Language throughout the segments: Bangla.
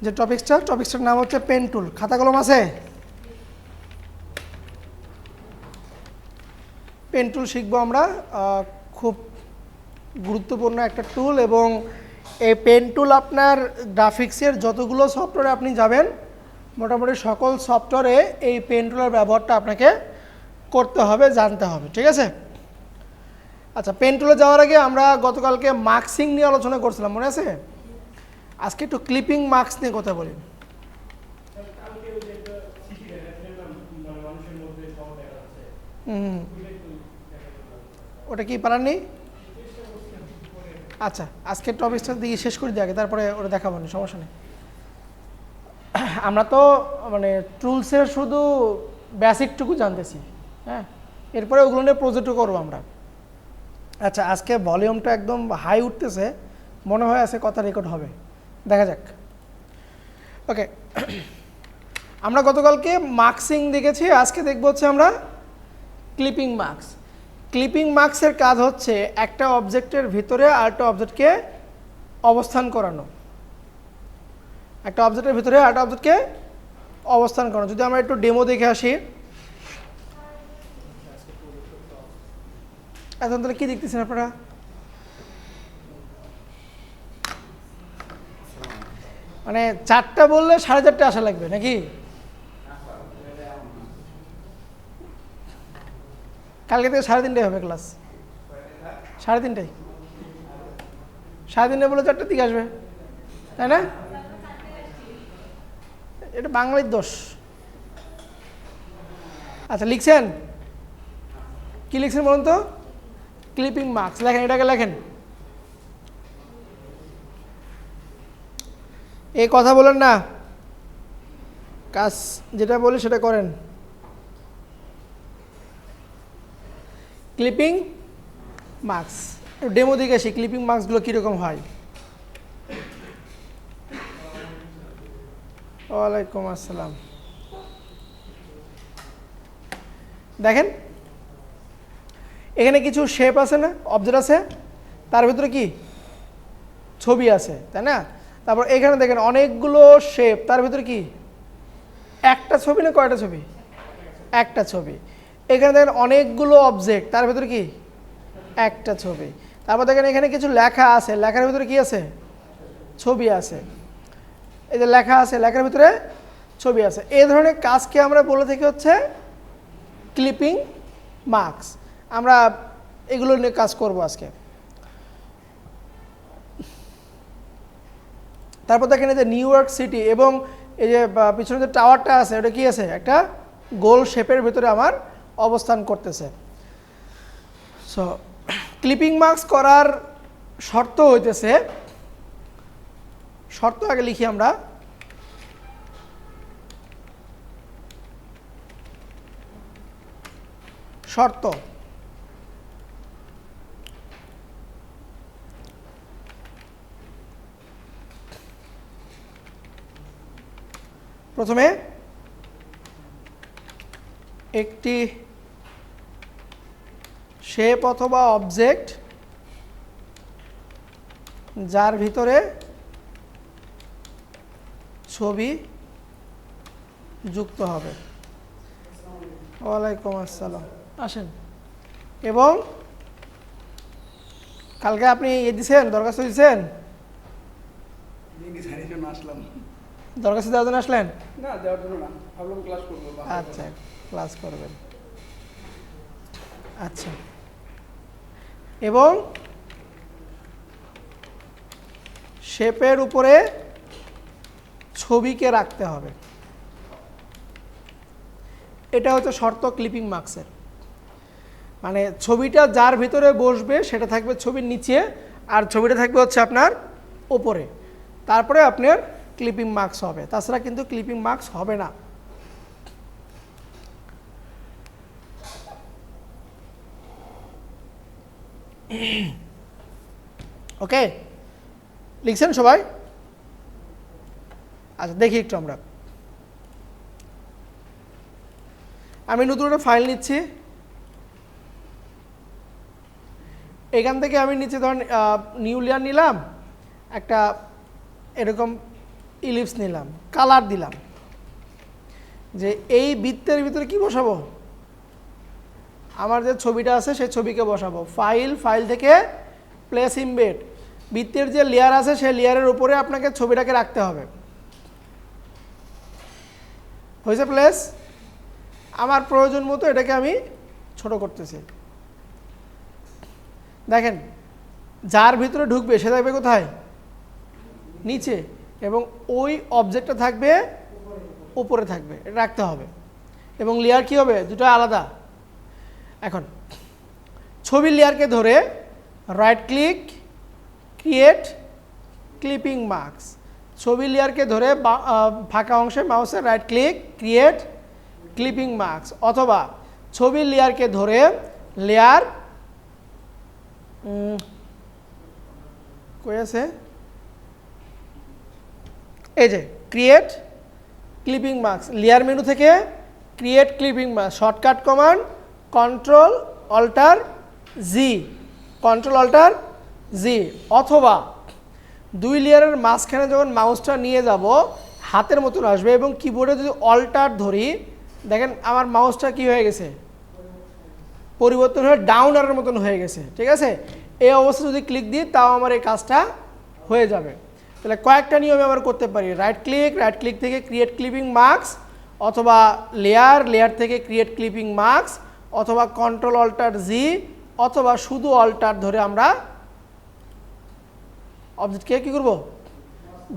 যে টপিক্সটার নাম হচ্ছে পেন টুল। খাতা কলম আছে? পেন টুল শিখবো আমরা। খুব গুরুত্বপূর্ণ একটা টুল, এবং এই পেন টুল আপনার গ্রাফিক্সের যতগুলো সফটওয়্যারে আপনি যাবেন মোটামুটি সকল সফটওয়্যারে এই পেন টুলের ব্যবহারটা আপনাকে করতে হবে, জানতে হবে, ঠিক আছে? আচ্ছা, পেন টুলে যাওয়ার আগে আমরা গতকালকে মার্কসিং নিয়ে আলোচনা করছিলাম, মনে আছে? আজকে একটু ক্লিপিং মার্কস নিয়ে কথা বলি। ওটা কি পারাননি? আচ্ছা, আজকের টপিকটা দিয়ে শেষ করে দিয়ে আগে তারপরে ওটা দেখাবো না, সমস্যা নেই। আমরা তো মানে টুলসের শুধু বেসিকটুকু জানতেছি, হ্যাঁ, এরপরে ওগুলো নিয়ে প্রজেক্টও করবো আমরা। আচ্ছা, আজকে ভলিউমটা একদম হাই উঠতেছে, মনে হয় আছে কথা রেকর্ড হবে, দেখা যাক। ওকে, আমরা গতকালকে মার্কসিং দেখেছি, আজকে দেখবো হচ্ছে আমরা ক্লিপিং মার্কস। ক্লিপিং মার্কসের কাজ হচ্ছে একটা অবজেক্টের ভিতরে আরেকটা অবজেক্টকে অবস্থান করানো, একটা অবজেক্টের ভিতরে আরেকটা অবজেক্টকে অবস্থান করানো। যদি আমরা একটু ডেমো দেখে আসি, এখন তাহলে কি দেখতেছেন আপনারা? মানে 4টা বললে 4:30 আসা লাগবে নাকি? কালকে থেকে 3:30 হবে ক্লাস, 3:30, 3:30 বলে 4টার দিকে আসবে, তাই না? এটা বাঙালির দোষ। আচ্ছা, লিখছেন? কি লিখছেন বলুন তো? ক্লিপিং মার্কস লেখেন, এটাকে লেখেন। এই কথা বলেন না, কাজ যেটা বলি সেটা করেন। ক্লিপিং মার্কস ডেমো দিকে আসি, ক্লিপিং মার্কসগুলো কীরকম হয়। ওয়ালাইকুম আসসালাম। দেখেন, এখানে কিছু শেপ আছে না, অবজেক্ট আছে, তার ভিতরে কি ছবি আছে, তাই না? তারপর এখানে দেখেন অনেকগুলো শেপ, তার ভিতরে কি একটা ছবি না কয়টা ছবি? একটা ছবি। এখানে দেখেন অনেকগুলো অবজেক্ট, তার ভিতরে কি একটা ছবি। তারপর দেখেন এখানে কিছু লেখা আছে, লেখার ভিতরে কি আছে? ছবি আছে। এই যে লেখা আছে, লেখার ভিতরে ছবি আছে। এই ধরনের কাজকে আমরা বলে থাকি হচ্ছে ক্লিপিং মার্কস। আমরা এগুলো নিয়ে কাজ করব আজকে। তারপর দেখেন এই যে নিউ ইয়র্ক সিটি এবং এই যে পিছনে যে টাওয়ারটা আছে, ওটা কি আছে? একটা গোল শেপের ভিতরে আমার অবস্থান করতেছে। সো ক্লিপিং মার্কস করার শর্ত হইতেছে, শর্ত আগে লিখি আমরা। শর্ত, প্রথমে একটি শেপ অথবা অবজেক্ট যার ভিতরে ছবি যুক্ত হবে। ওয়ালাইকুম আসসালাম, আসেন। এবং কালকে আপনি দিয়েছেন, দরখাস্ত দিয়েছেন? দরখাস্ত দেওয়ার জন্য আসলেন? না, দেওয়ার জন্য না, ভাবলাম ক্লাস করব। আচ্ছা, ক্লাস করবেন। আচ্ছা, এবং শেপের উপরে ছবিকে রাখতে হবে। এটা হচ্ছে শর্ত ক্লিপিং মার্কসের। মানে ছবিটা যার ভিতরে বসবে সেটা থাকবে ছবির নিচে, আর ছবিটা থাকবে হচ্ছে আপনার উপরে, তারপরে আপনার ক্লিপিং মার্কস হবে। তাছাড়া কিন্তু ক্লিপিং মার্কস হবে না। ওকে, লিখছেন সবাই? আচ্ছা, দেখি একটু আমরা। আমি নতুন একটা ফাইল নিচ্ছি। এখান থেকে আমি নিচে ধরেন নিউ লেয়ার নিলাম, একটা এরকম ইলিপস নিলাম, কালার দিলাম, যে এই বৃত্তের ভিতরে কি বসাবো, আমার যে ছবিটা আছে সেই ছবিকে বসাবো। ফাইল থেকে প্লেস ইমবেড, বৃত্তের যে লেয়ার আছে সেই লেয়ারের উপরে আপনাকে ছবিটাকে রাখতে হবে। হয়েছে প্লেস? আমার প্রয়োজন মতো এটাকে আমি ছোট করতেছি। দেখেন যার ভিতরে ঢুকবে সে থাকবে কোথায়, নিচে, এবং ওই অবজেক্টটা থাকবে উপরে থাকবে, এটা রাখতে হবে। এবং লেয়ার কি হবে, দুটো আলাদা। এখন ছবির লেয়ারকে ধরে right click, create clipping marks, ছবির লেয়ারকে ধরে ফাঁকা অংশে মাউসের right click, create clipping marks, অথবা ছবির লেয়ারকে ধরে লেয়ার কই আছে, এই যে create clipping marks, layer menu থেকে create clipping marks, shortcut command control alter G, control alter G. অথবা দুই লেয়ারের মাঝখানে যখন মাউসটা নিয়ে যাব হাতের মতন আসবে, এবং কিবোর্ডে যদি অল্টার ধরি, দেখেন আমার মাউসটা কি হয়ে গেছে, পরিবর্তন হয়ে ডাউন আরের মতন হয়ে গেছে, ঠিক আছে। এই অবস্থা যদি ক্লিক দিই তাও আমার এই কাজটা হয়ে যাবে। তাহলে কয়েকটা নিয়মে আমরা করতে পারি, রাইট ক্লিক থেকে ক্রিয়েট ক্লিপিং মার্কস, অথবা লেয়ার থেকে ক্রিয়েট ক্লিপিং মার্কস, অথবা কন্ট্রোল অল্টার জি, অথবা শুধু অল্টার ধরে আমরা অবজেক্টকে কী করব,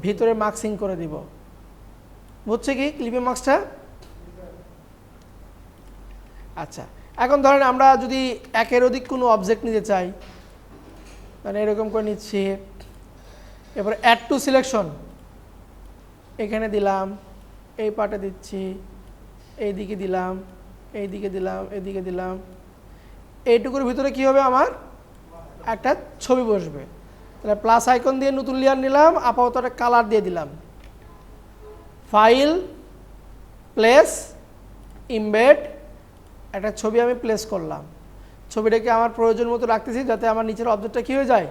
ভিতরে মার্কসিং করে দিব। বুঝছে কি ক্লিপিং মার্কসটা? আচ্ছা, এখন ধরেন আমরা যদি একের অধিক কোনো অবজেক্ট নিতে চাই, মানে এরকম করে নিচ্ছি, এরপর অ্যাড টু সিলেকশন এখানে দিলাম, এই পার্টে দিচ্ছি, এইদিকে দিলাম, এইদিকে দিলাম, এইদিকে দিলাম, এইটুকুর ভিতরে কি হবে, আমার একটা ছবি বসবে। তাহলে প্লাস আইকন দিয়ে নতুন লেয়ার নিলাম, আপাতত একটা কালার দিয়ে দিলাম, ফাইল, প্লেস, ইমবেড, একটা ছবি আমি প্লেস করলাম। ছবিটাকে আমার প্রয়োজন মতো রাখতেছি যাতে আমার নিচের অবজেক্টটা কী হয়ে যায়,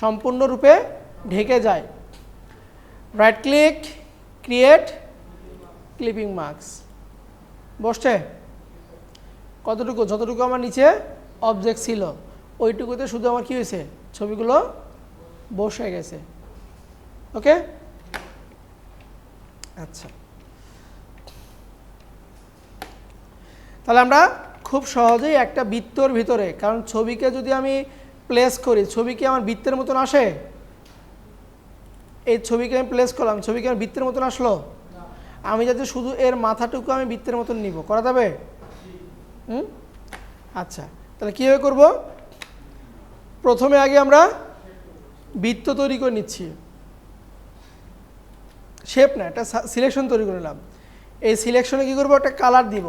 সম্পূর্ণরূপে ঢেকে যায়। Right click, create clipping marks, বসছে কতটুকু, যতটুকু আমার নিচে অবজেক্ট ছিল ওইটুকুতে শুধু আমার কী হয়েছে, ছবিগুলো বসে গেছে। ওকে, আচ্ছা, তাহলে আমরা খুব সহজেই একটা বৃত্তর ভিতরে, কারণ ছবিকে যদি আমি প্লেস করি, ছবি কি আমার বৃত্তের মতন আসে, এই ছবিকে আমি প্লেস করলাম, ছবিকে আমার বৃত্তের মতন আসলো, আমি যাতে শুধু এর মাথাটুকু আমি বৃত্তের মতন নিব, করা যাবে? আচ্ছা, তাহলে কীভাবে করব, প্রথমে আগে আমরা বৃত্ত তৈরি করে নিচ্ছি, শেপ না, একটা সিলেকশন তৈরি করে নিলাম। এই সিলেকশনে কী করবো, একটা কালার দিব,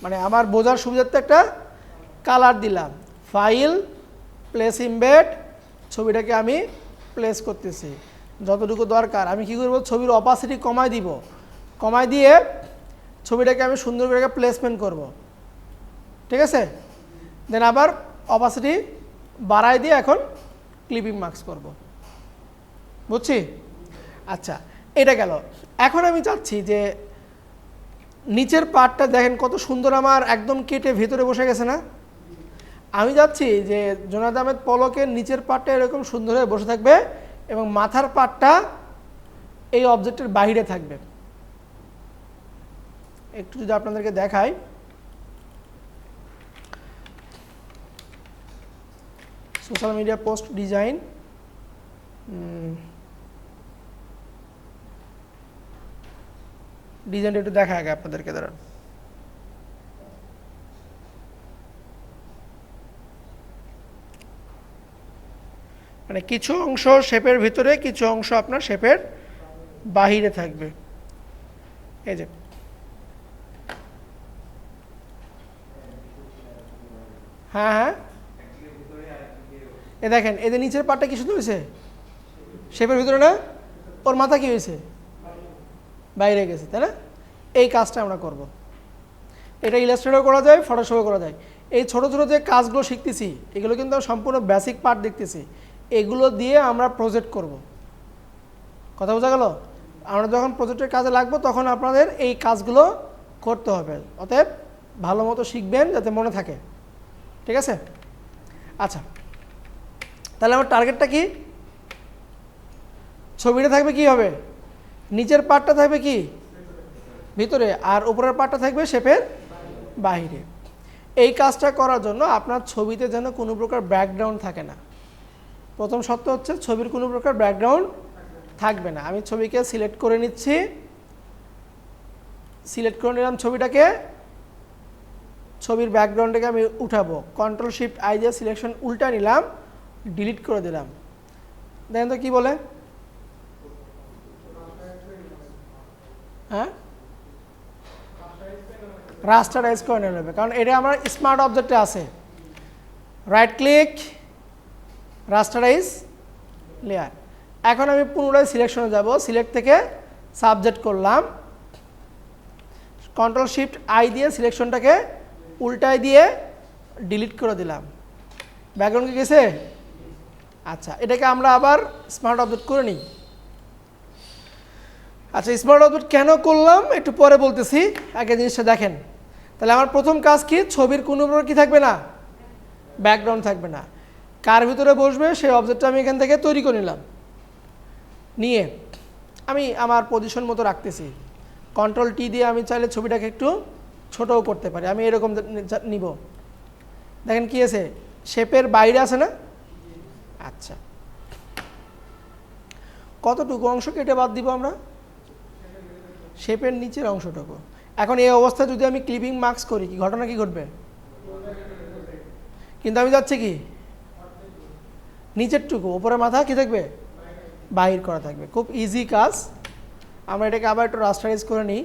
মানে আমার বোঝার সুবিধার্থে একটা কালার দিলাম। ফাইল, প্লেস ইমবেড, ছবিটাকে আমি প্লেস করতেছি যতটুকু দরকার। আমি কী করব, ছবির অপাসিটি কমায় দিব, কমায় দিয়ে ছবিটাকে আমি সুন্দর করে প্লেসমেন্ট করব, ঠিক আছে। দেন আবার অপাসিটি বাড়াই দিয়ে এখন ক্লিপিং মার্কস করব, বুঝছি? আচ্ছা, এটা গেল। এখন আমি চাচ্ছি যে নিচের পার্টটা দেখেন কত সুন্দর, আমার একদম কেটে ভেতরে বসে গেছে না? আমি যাচ্ছি যে জোনায়েদ আহমেদ পলকের নিচের পার্টটা এরকম সুন্দর হয়ে বসে থাকবে এবং মাথার পার্টটা এই অবজেক্টের বাইরে থাকবে। একটু যদি আপনাদেরকে দেখাই, সোশ্যাল মিডিয়া পোস্ট ডিজাইন, ডিজাইনটা একটু দেখা আগে আপনাদেরকে, দাঁড়ান। মানে কিছু অংশ শেপের ভিতরে, কিছু অংশ আপনার শেপের বাহিরে থাকবে। এই যে হ্যাঁ হ্যাঁ, এ দেখেন, এদের নিচের পাটটা কি সুন্দর হয়েছে, শেপের ভিতরে না, ওর মাথা কি হয়েছে, বাইরে গেছে, তাই না? এই কাজটা আমরা করব। এটা ইলাস্ট্রেটর করা যায়, ফটোশপে করা যায়। এই ছোট ছোট যে কাজগুলো শিখতেছি এগুলো কিন্তু সম্পূর্ণ বেসিক পার্ট দেখতেছি, এগুলো দিয়ে আমরা প্রজেক্ট করব। কথা বোঝা গেল? আমরা যখন প্রজেক্টের কাজে লাগবো তখন আপনাদের এই কাজগুলো করতে হবে, অতএব ভালো মতো শিখবেন যাতে মনে থাকে, ঠিক আছে? আচ্ছা, তাহলে আমার টার্গেটটা কি? ছবিটা থাকবে কি হবে, নিচের পার্টটা থাকবে কি ভিতরে, আর উপরের পার্টটা থাকবে শেপের বাইরে। এই কাজটা করার জন্য আপনার ছবিতে যেন কোনো প্রকার ব্যাকগ্রাউন্ড থাকে না। প্রথম শর্ত হচ্ছে ছবির কোনো প্রকার ব্যাকগ্রাউন্ড থাকবে না। আমি ছবিকে সিলেক্ট করে নিচ্ছি, সিলেক্ট করে নিলাম ছবিটাকে, ছবির ব্যাকগ্রাউন্ডটাকে আমি উঠাবো, কন্ট্রোল শিফট আই দিয়ে সিলেকশন উল্টা নিলাম, ডিলিট করে দিলাম। দেখেন তো কি বলে, হ্যাঁ রাস্টারাইজ করে নিতে হবে, কারণ এটা আমার স্মার্ট অবজেক্টে আছে। Right click, rasterise layer. এখন আমি পুনরায় সিলেকশনে যাব, সিলেক্ট থেকে সাবজেক্ট করলাম, কন্ট্রোল শিফট আই দিয়ে সিলেকশনটাকে উল্টায় দিয়ে ডিলিট করে দিলাম। ব্যাকগ্রাউন্ড কি গেছে? আচ্ছা, এটাকে আমরা আবার স্মার্ট অবজেক্ট করে নিই। আচ্ছা, স্মার্ট অবজেক্ট কেন করলাম একটু পরে বলতেছি, আগে জিনিসটা দেখেন। তাহলে আমার প্রথম কাজ কি, ছবির কোনো প্রকার কি থাকবে না, ব্যাকগ্রাউন্ড থাকবে না। কার ভিতরে বসবে সেই অবজেক্টটা আমি এখান থেকে তৈরি করে নিলাম, নিয়ে আমি আমার পজিশন মতো রাখতেছি। কন্ট্রোল টি দিয়ে আমি চাইলে ছবিটাকে একটু ছোটও করতে পারি, আমি এরকম নিব। দেখেন কি আছে, শেপের বাইরে আছে না? আচ্ছা, কতটুকু অংশ কেটে বাদ দিব আমরা? শেপের নিচের অংশটুকু। এখন এই অবস্থায় যদি আমি ক্লিপিং মার্কস করি, কি ঘটনা কি ঘটবে? কিন্তু আমি যাচ্ছি কি নিচেরটুকু, উপরে মাথা কি থাকবে, বাহির করা থাকবে। খুব ইজি কাজ। আমরা এটাকে আবার একটু রাস্টারাইজ করে নিই।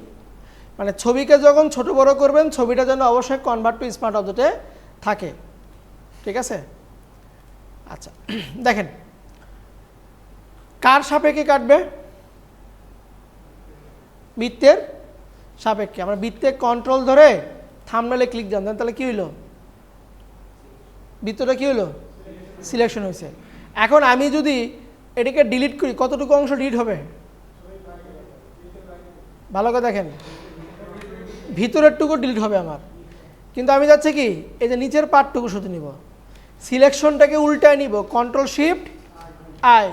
মানে ছবিকে যখন ছোট বড় করবেন, ছবিটা যেন অবশ্যই কনভার্ট টু স্মার্ট অবজেক্টে থাকে, ঠিক আছে? আচ্ছা, দেখেন কার সাপেক্ষে কাটবে? বৃত্তের সাপেক্ষে। আমরা বৃত্তে কন্ট্রোল ধরে থাম্বনেলে ক্লিক জানতেন, তাহলে কি হইলো, বৃত্তটা কি হলো, সিলেকশন হয়েছে। এখন আমি যদি এটাকে ডিলিট করি, কতটুকু অংশ ডিলিট হবে? ভালো করে দেখেন, ভিতরের টুকু ডিলিট হবে আমার। কিন্তু আমি যাচ্ছি কি, এই যে নিচের পার্টটুকু শুধু নিব, সিলেকশনটাকে উল্টায় নিব, কন্ট্রোল শিফট আই।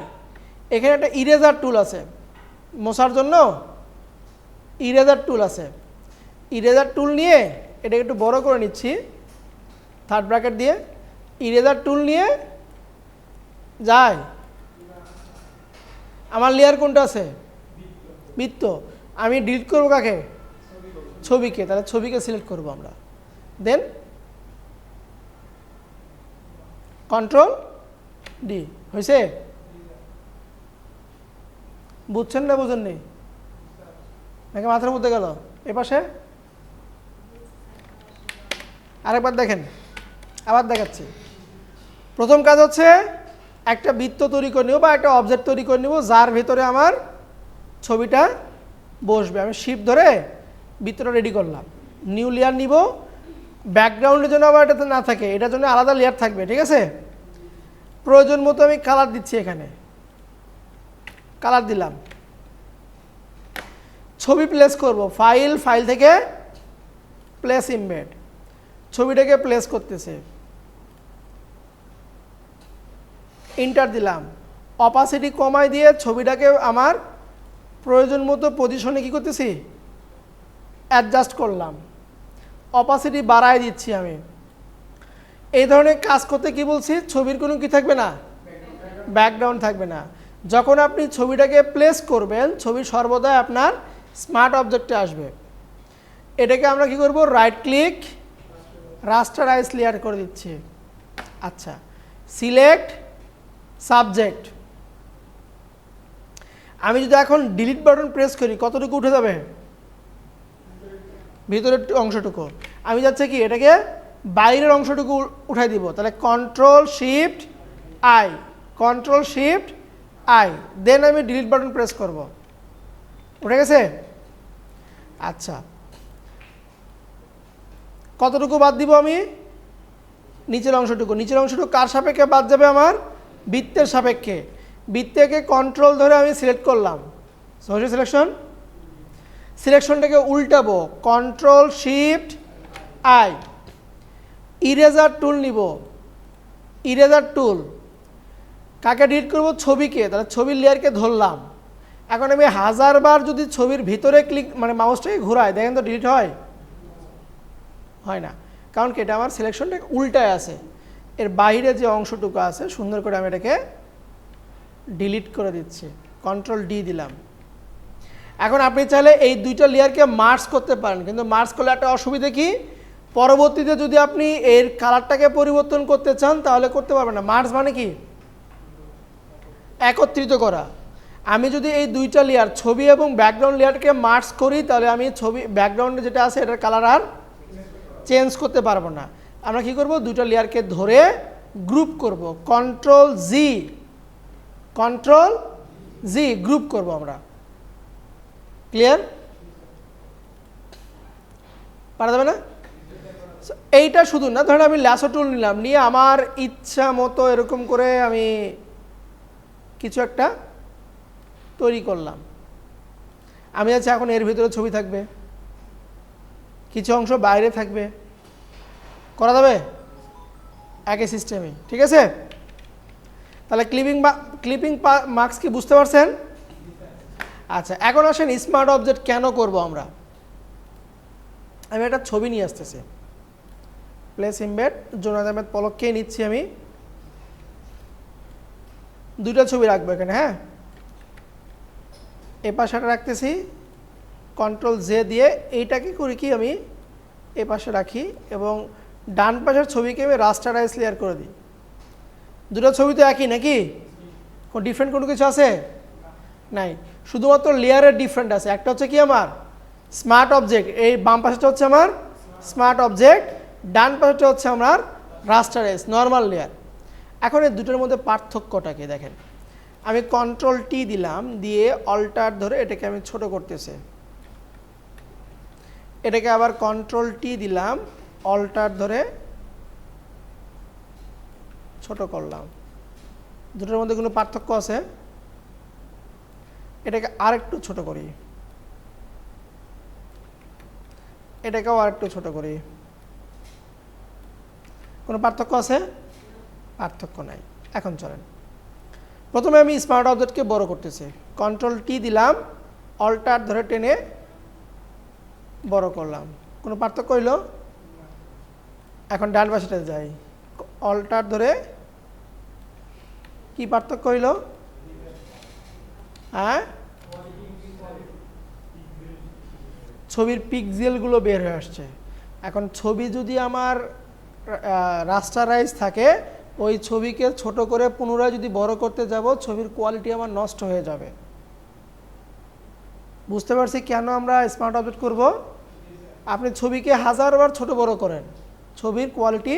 এখানে একটা ইরেজার টুল আছে, মোছার জন্য ইরেজার টুল আছে। ইরেজার টুল নিয়ে এটাকে একটু বড় করে নিচ্ছি, থার্ড ব্র্যাকেট দিয়ে। ইরেজার টুল নিয়ে যায়, আমার লেয়ার কোনটা আছে, বৃত্ত। আমি ডিলিট করবো কাকে, ছবিকে। তাহলে ছবিকে সিলেক্ট করব আমরা, দেন কন্ট্রোল ডি। হয়েছে? বুঝছেন না বুঝেননি নাকি মাথার মধ্যে গেল? এ পাশে আরেকবার দেখেন, আবার দেখাচ্ছি। প্রথম কাজ হচ্ছে একটা বৃত্ত তৈরি করে নিব বা একটা অবজেক্ট তৈরি করে নিব, যার ভেতরে আমার ছবিটা বসবে। আমি শিফট ধরে বৃত্তটা রেডি করলাম, নিউ লেয়ার নিব। ব্যাকগ্রাউন্ডের জন্য আবার এটাতে না থাকে, এটার জন্য আলাদা লেয়ার থাকবে, ঠিক আছে? প্রয়োজন মতো আমি কালার দিচ্ছি, এখানে কালার দিলাম। ছবি প্লেস করব, ফাইল, ফাইল থেকে প্লেস ইমবেড, ছবিটাকে প্লেস করতেছে, ইন্টার দিলাম। অপাসিটি কমাই দিয়ে ছবিটাকে আমার প্রয়োজন মতো পজিশনে কি করতেছি, অ্যাডজাস্ট করলাম। অপাসিটি বাড়ায় দিচ্ছি আমি। এই ধরনের কাজ করতে কি বলছি, ছবির কোনো কি থাকবে না, ব্যাকগ্রাউন্ড থাকবে না। যখন আপনি ছবিটাকে প্লেস করবেন, ছবি সর্বদাই আপনার স্মার্ট অবজেক্টে আসবে। এটাকে আমরা কি করব, রাইট ক্লিক, রাস্টারাইজ লেয়ার করে দিচ্ছি। আচ্ছা, সিলেক্ট সাবজেক্ট। আমি যদি এখন ডিলিট বাটন প্রেস করি, কতটুকু উঠে যাবে, ভিতরের অংশটুকু। আমি যাচ্ছি কি, এটাকে বাইরের অংশটুকু উঠাই দিব। তাহলে control shift I, control shift I, then আমি ডিলিট বাটন প্রেস করব। উঠে গেছে? আচ্ছা, কতটুকু বাদ দিব আমি, নিচের অংশটুকু। নিচের অংশটুকু কার সাপেক্ষে বাদ যাবে, আমার বৃত্তের সাপেক্ষে। বৃত্তকে কন্ট্রোল ধরে আমি সিলেক্ট করলাম, সহজে সিলেকশন, সিলেকশনটাকে উল্টাবো, control shift I, eraser tool নিব, ইরেজার টুল কাকে ডিলিট করব, ছবিকে, তাহলে ছবির লেয়ারকে ধরলাম। এখন আমি 1000 বার যদি ছবির ভিতরে ক্লিক মানে মাউসটাকে ঘোরাই, দেখেন তো ডিলিট হয়? হয় না, কারণ কি এটা আমার সিলেকশনটা উল্টায় আছে, এর বাইরে যে অংশটুকু আছে সুন্দর করে আমি এটাকে ডিলিট করে দিচ্ছি, কন্ট্রোল ডি দিলাম। এখন আপনি চাইলে এই দুইটা লেয়ারকে মার্জ করতে পারেন, কিন্তু মার্জ করলে একটা অসুবিধা কি, পরবর্তীতে যদি আপনি এর কালারটাকে পরিবর্তন করতে চান তাহলে করতে পারবেন না। মার্জ মানে কি, একত্রিত করা। আমি যদি এই দুইটা লেয়ার ছবি এবং ব্যাকগ্রাউন্ড লেয়ারকে মার্জ করি তাহলে আমি ছবি ব্যাকগ্রাউন্ডে যেটা আছে এটার কালার আর চেঞ্জ করতে পারবো না। আমরা কি করব, দুইটা লেয়ারকে ধরে গ্রুপ করব, কন্ট্রোল জি, কন্ট্রোল জি গ্রুপ করব আমরা। ক্লিয়ার? পারা যাবে না? এইটা শুধু না, ধরেন আমি ল্যাসো টুল নিলাম, নিয়ে আমার ইচ্ছা মতো এরকম করে আমি কিছু একটা তৈরি করলাম। আমি আছি এখন এর ভিতরে ছবি থাকবে, কিছু অংশ বাইরে থাকবে, করা যাবে একই সিস্টেমে, ঠিক আছে? তাহলে ক্লিপিং মার্কস কি বুঝতে পারছেন? আচ্ছা, এখন আসেন স্মার্ট অবজেক্ট কেন করব আমরা। আমি একটা ছবি নিয়ে আসতেছি, প্লেস ইমবেড জোনায়েদ আহমেদ পলককে নিচ্ছি, আমি দুইটা ছবি রাখবো এখানে। হ্যাঁ, এ পাশেটা রাখতেছি, কন্ট্রোল জে দিয়ে এইটাকে করি কি আমি এ পাশে রাখি এবং ডান পাশের ছবিকে আমি রাস্টারাইজ লেয়ার করে দিই। দুটো ছবি তো একই নাকি, কোনো ডিফারেন্ট কোনো কিছু আছে? নাই, শুধুমাত্র লেয়ারের ডিফারেন্ট আছে। একটা হচ্ছে কি আমার স্মার্ট অবজেক্ট, এই বাম পাশেটা হচ্ছে আমার স্মার্ট অবজেক্ট, ডান পাশেটা হচ্ছে আমার রাস্টারাইজ নর্মাল লেয়ার। এখন এই দুটোর মধ্যে পার্থক্যটা কি দেখেন, আমি কন্ট্রোল টি দিলাম, দিয়ে অল্টার ধরে এটাকে আমি ছোট করতেছি, এটাকে আবার কন্ট্রোল টি দিলাম, অল্টার ধরে ছোট করলাম। দুটোর মধ্যে কোনো পার্থক্য আছে? এটাকে আরেকটু ছোট করি, এটাকেও আরেকটু ছোট করি, কোনো পার্থক্য আছে? পার্থক্য নাই। এখন চলেন, প্রথমে আমি স্মার্ট অবজেক্টকে বড় করতেছি, কন্ট্রোল টি দিলাম, অল্টার ধরে টেনে বড় করলাম, কোনো পার্থক্য হইল? এখন ডান পাশেটা যাই, অল্টার ধরে, কি পার্থক্য হইল? হ্যাঁ, ছবির পিক্সেলগুলো বের হয়ে আসছে। এখন ছবি যদি আমার রাস্টারাইজ থাকে, ওই ছবিকে ছোট করে পুনরায় যদি বড় করতে যাব ছবির কোয়ালিটি আমার নষ্ট হয়ে যাবে। বুঝতে পারছি কেন আমরা স্মার্ট অবজেক্ট করব। আপনি ছবিকে 1000 বার ছোট বড় করেন, ছবির কোয়ালিটি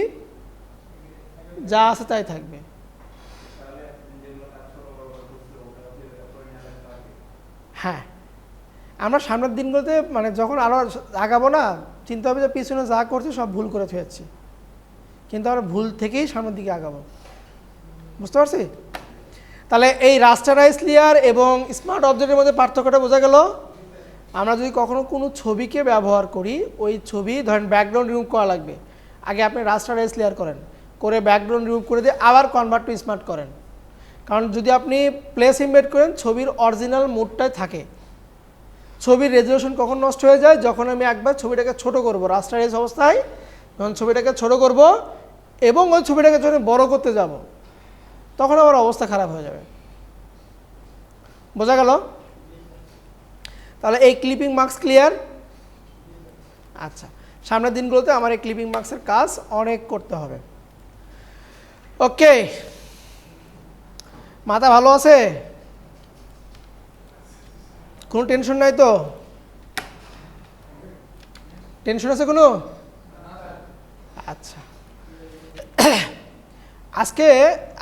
যা আছে তাই থাকবে। হ্যাঁ, আমরা সামনের দিনগুলোতে মানে যখন আরও আগাবো না, চিন্তা হবে যে পিছনে যা করছি সব ভুল করে ফেলেছি, কিন্তু আমরা ভুল থেকেই সামনের দিকে আগাবো। বুঝতে পারছি? তাহলে এই রাস্টারাইজ লেয়ার এবং স্মার্ট অবজেক্টের মধ্যে পার্থক্যটা বোঝা গেল। আমরা যদি কখনো কোনো ছবিকে ব্যবহার করি, ওই ছবি ধরেন ব্যাকগ্রাউন্ড রিমুভ করা লাগবে, আগে আপনি রাস্টারাইজ লেয়ার করেন, করে ব্যাকগ্রাউন্ড রিমুভ করে দিয়ে আবার কনভার্ট টু স্মার্ট করেন। কারণ যদি আপনি প্লেস ইমবেড করেন, ছবির অরিজিনাল মোডটাই থাকে। ছবির রেজলিউশন কখন নষ্ট হয়ে যায়, যখন আমি একবার ছবিটাকে ছোট করব রাস্টারাইজ অবস্থায়, যখন ছবিটাকে ছোট করব এবং ওই ছবিটাকে যখন বড় করতে যাব তখন আমার অবস্থা খারাপ হয়ে যাবে। বোঝা গেল? তাহলে এই ক্লিপিং মার্কস ক্লিয়ার? আচ্ছা, সামনের দিনগুলোতে আমার এই ক্লিপিং মার্কসের কাজ অনেক করতে হবে। ওকে, মাথা ভালো আছে? কোনো টেনশন নাই তো? টেনশন আছে কোনো? আচ্ছা,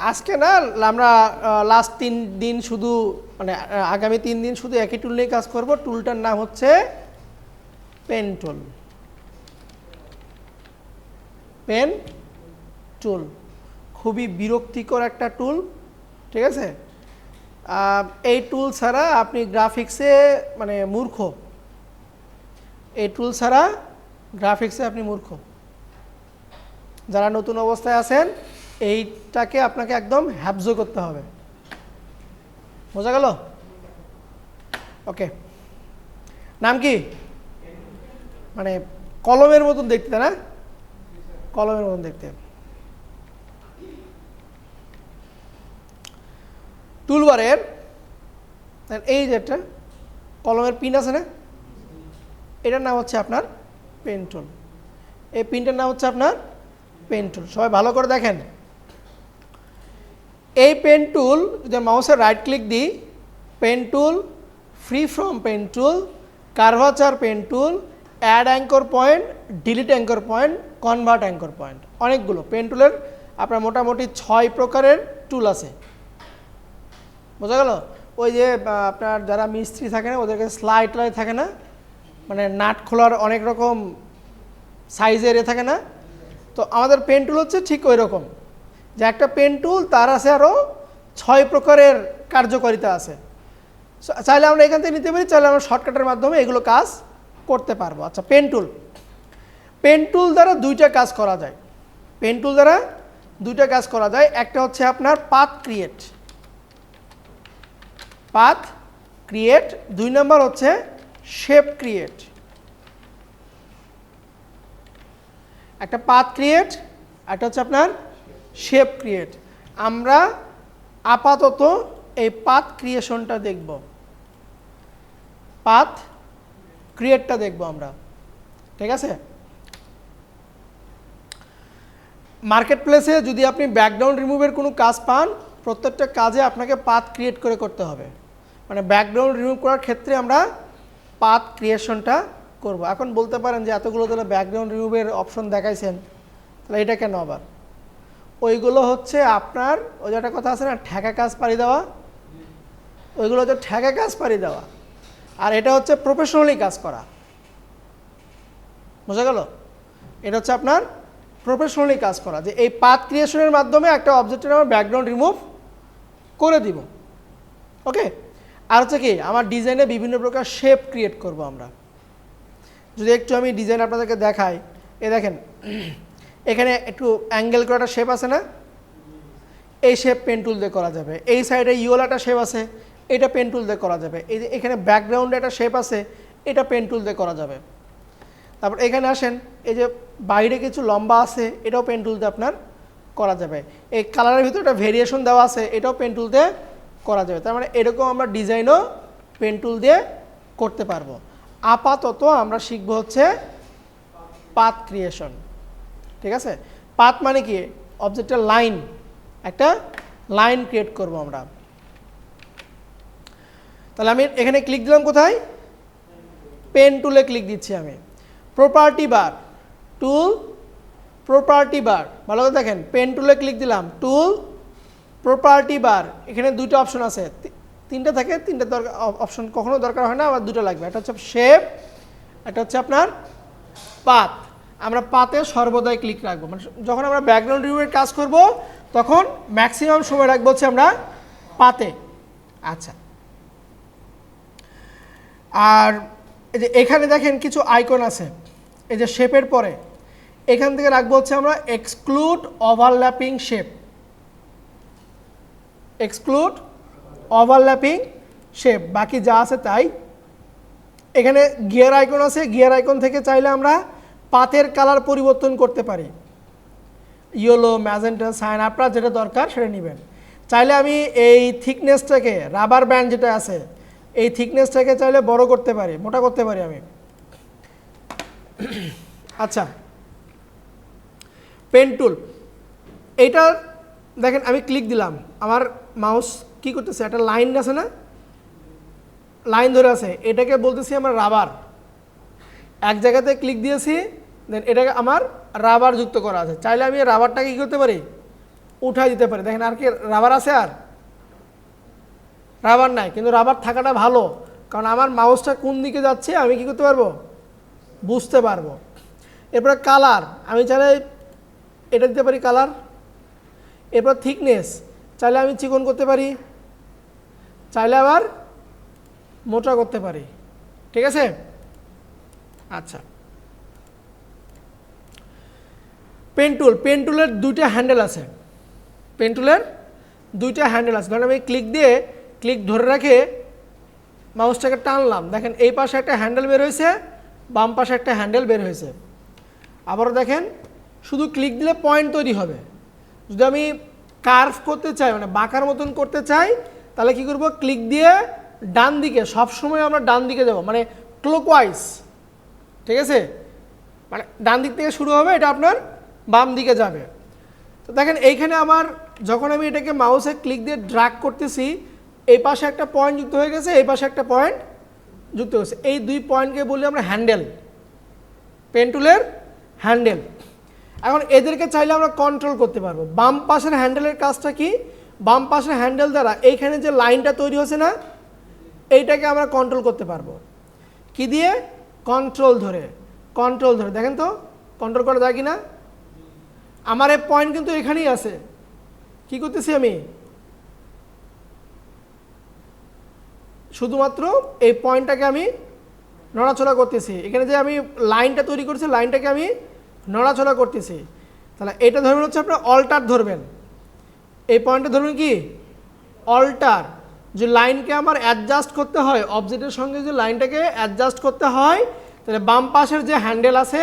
আজকে না আমরা লাস্ট 3 দিন শুধু মানে আগামী 3 দিন শুধু একই টুল নিয়ে কাজ করব। টুলটার নাম হচ্ছে পেন টুল। পেন টুল খুবই বিরক্তিকর একটা টুল, ঠিক আছে? এই টুল ছাড়া আপনি গ্রাফিক্সে মানে মূর্খ, এই টুল ছাড়া গ্রাফিক্সে আপনি মূর্খ। যারা নতুন অবস্থায় আছেন এইটাকে আপনাকে একদম হ্যাবজো করতে হবে। বোঝা গেল? ওকে, নাম কি? মানে কলমের মতন দেখতে, না? কলমের মতন দেখতে। টুলবারের এই যে একটা কলমের পিন আছে না, এটার নাম হচ্ছে আপনার পেন টুল। এই পিনটার নাম হচ্ছে আপনার পেন টুল। সবাই ভালো করে দেখেন, এই পেন টুল যদি মাউসের রাইট ক্লিক দিই, pen tool, free from pen tool, curvature pen tool, add anchor point, delete anchor point, convert anchor point, অনেকগুলো পেন টুলের আপনার মোটামুটি 6 প্রকারের টুল আছে। বোঝা গেল? ওই যে আপনার যারা মিস্ত্রি থাকে না, ওদেরকে স্লাইড থাকে না, মানে নাট খোলার অনেক রকম সাইজের থাকে না, তো আমাদের পেন টুল হচ্ছে ঠিক ওই রকম, যে একটা পেন টুল তার আছে আরও 6 প্রকারের কার্যকারিতা আছে। চাইলে আমরা এখান থেকে নিতে পারি, চাইলে আমরা শর্টকাটের মাধ্যমে এগুলো কাজ করতে পারবো। আচ্ছা, পেন টুল, পেন টুল দ্বারা দুইটা কাজ করা যায়। পেন টুল দ্বারা দুইটা কাজ করা যায়। একটা হচ্ছে আপনার পাথ ক্রিয়েট, পাথ ক্রিয়েট। 2 নম্বর হচ্ছে শেপ ক্রিয়েট। একটা পাথ ক্রিয়েট, একটা হচ্ছে আপনার শেপ ক্রিয়েট। আমরা আপাতত এই পাথ ক্রিয়েশনটা দেখব, পাথ ক্রিয়েটটা দেখব আমরা, ঠিক আছে? মার্কেট প্লেসে যদি আপনি ব্যাকগ্রাউন্ড রিমুভের কোনো কাজ পান, প্রত্যেকটা কাজে আপনাকে পাথ ক্রিয়েট করে করতে হবে। মানে ব্যাকগ্রাউন্ড রিমুভ করার ক্ষেত্রে আমরা পাথ ক্রিয়েশনটা করব। এখন বলতে পারেন যে এতগুলো তাহলে ব্যাকগ্রাউন্ড রিমুভের অপশন দেখাইছেন, তাহলে এটা কেন আবার? ওইগুলো হচ্ছে আপনার ওই যে একটা কথা আছে না, ঠেকা কাজ পাড়ি দেওয়া, ওইগুলো হচ্ছে ঠেকা কাজ পাড়ি দেওয়া, আর এটা হচ্ছে প্রফেশনালি কাজ করা। বোঝা গেল? এটা হচ্ছে আপনার প্রফেশনালি কাজ করা, যে এই পাথ ক্রিয়েশনের মাধ্যমে একটা অবজেক্টের আমার ব্যাকগ্রাউন্ড রিমুভ করে দিব। ওকে, আর হচ্ছে কি, আমার ডিজাইনে বিভিন্ন প্রকার শেপ ক্রিয়েট করব আমরা। যদি একটু আমি ডিজাইন আপনাদেরকে দেখাই, এ দেখেন এখানে একটু অ্যাঙ্গেল করে একটা শেপ আছে না, এই শেপ পেন টুল দিয়ে করা যাবে। এই সাইডে ইউল একটা শেপ আছে, এটা পেন টুল দিয়ে করা যাবে। এই যে এখানে ব্যাকগ্রাউন্ডে একটা শেপ আছে, এটা পেন টুল দিয়ে করা যাবে। তারপর এখানে আসেন, এই যে বাইরে কিছু লম্বা আছে, এটাও পেন টুল দিয়ে আপনার করা যাবে। এই কালারের ভিতরে একটা ভেরিয়েশন দেওয়া আছে, এটাও পেন টুল দিয়ে করা যাবে। তার মানে এরকম আমরা ডিজাইনও পেন টুল দিয়ে করতে পারবো। আপাতত আমরা শিখবো হচ্ছে পাথ ক্রিয়েশন, ঠিক আছে? পাথ মানে কি? অবজেক্টের লাইন, একটা লাইন ক্রিয়েট করব আমরা। তাহলে আমি এখানে ক্লিক দিলাম, কোথায়? পেন টুলে ক্লিক দিচ্ছি আমি। প্রপার্টি বার, টুল, প্রপার্টি বার, ভালো করে দেখেন। পেন টুলে ক্লিক দিলাম, টুল, প্রপার্টি বার। এখানে দুটো অপশন আছে, তিনটা থাকে, তিনটা দরকার অপশন কখনো দরকার হয় না, আবার দুটো লাগবে। একটা হচ্ছে শেপ, একটা হচ্ছে আপনার পাথ। আমরা পাথে সর্বদাই ক্লিক রাখবো, মানে যখন আমরা ব্যাকগ্রাউন্ড রিমুভের কাজ করব তখন ম্যাক্সিমাম সময় রাখবো হচ্ছে আমরা পাথে। আচ্ছা, আর এই যে এখানে দেখেন কিছু আইকন আছে, এই যে শেপের পরে এখান থেকে রাখবো হচ্ছে আমরা exclude overlapping shape, exclude overlapping shape. বাকি যা আছে তাই। এখানে গিয়ার আইকন আছে, গিয়ার আইকন থেকে চাইলে আমরা পাথের কালার পরিবর্তন করতে পারি, ইয়েলো, ম্যাজেন্টা, সাইন, আপনার যেটা দরকার সেটা নেবেন। চাইলে আমি এই থিকনেসটাকে, রাবার ব্যান্ড যেটা আছে, এই থিকনেসটাকে চাইলে বড় করতে পারি, মোটা করতে পারি আমি। আচ্ছা, পেন টুল, এইটা দেখেন আমি ক্লিক দিলাম, আমার মাউস কি করতেছে, একটা লাইন আছে না, লাইন ধরে আছে, এটাকে বলতেছি আমার রাবার। এক জায়গাতে ক্লিক দিয়েছি, দেন এটাকে আমার রাবার যুক্ত করা আছে। চাইলে আমি রাবারটাকে কী করতে পারি, উঠাই দিতে পারি। দেখেন আর কি রাবার আছে, আর রাবার নাই, কিন্তু রাবার থাকাটা ভালো, কারণ আমার মাউসটা কোন দিকে যাচ্ছে আমি কি করতে পারবো, বুঝতে পারবো। এরপরে কালার, আমি চাইলে এটা দিতে পারি কালার। এরপর থিকনেস, চাইলে আমি চিকন করতে পারি, চাইলে আবার মোটা করতে পারি, ঠিক আছে। আচ্ছা, পেন টুলের দুইটা হ্যান্ডেল আছে, পেন টুলের দুইটা হ্যান্ডেল আছে। ধরেন আমি ক্লিক ধরে রেখে মাউসটাকে টানলাম, দেখেন এই পাশে একটা হ্যান্ডেল বের হয়েছে, বাম পাশে একটা হ্যান্ডেল বের হয়েছে। আবারও দেখেন শুধু ক্লিক দিলে পয়েন্ট তৈরি হবে। যদি আমি কার্ভ করতে চাই, মানে বাঁকার মতন করতে চাই, তাহলে কি করব, ক্লিক দিয়ে ডান দিকে, সবসময় আমরা ডান দিকে যাব, মানে ক্লকওয়াইজ, ঠিক আছে, মানে ডান দিক থেকে শুরু হবে, এটা আপনার বাম দিকে যাবে। তো দেখেন এইখানে আমার যখন আমি এটাকে মাউসে ক্লিক দিয়ে ড্র্যাগ করতেছি, এই পাশে একটা পয়েন্ট যুক্ত হয়ে গেছে, এই পাশে একটা পয়েন্ট যুক্ত হয়েছে, এই দুই পয়েন্টকে বলি আমরা হ্যান্ডেল, পেন টুলের হ্যান্ডেল। এখন এদেরকে চাইলে আমরা কন্ট্রোল করতে পারবো। বাম পাশের হ্যান্ডেলের কাজটা কি, বাম পাশের হ্যান্ডেল দ্বারা এইখানে যে লাইনটা তৈরি হচ্ছে না, এইটাকে আমরা কন্ট্রোল করতে পারবো কি দিয়ে, কন্ট্রোল ধরে। দেখেন তো কন্ট্রোল করা যায় কি না। আমার এই পয়েন্ট কিন্তু এখানেই আছে, কি করতেছি আমি, শুধুমাত্র এই পয়েন্টটাকে আমি নড়াচড়া করতেছি। এখানে যে আমি লাইনটা তৈরি করছি, লাইনটাকে আমি নড়াচড়া করতেছি। তাহলে এটা ধরবেন হচ্ছে আপনার অল্টার ধরবেন, এই পয়েন্টটা ধরবেন কি অল্টার। যে লাইনকে আমার অ্যাডজাস্ট করতে হয়, অবজেক্টের সঙ্গে যে লাইনটাকে অ্যাডজাস্ট করতে হয়, তাহলে বাম পাশের যে হ্যান্ডেল আছে,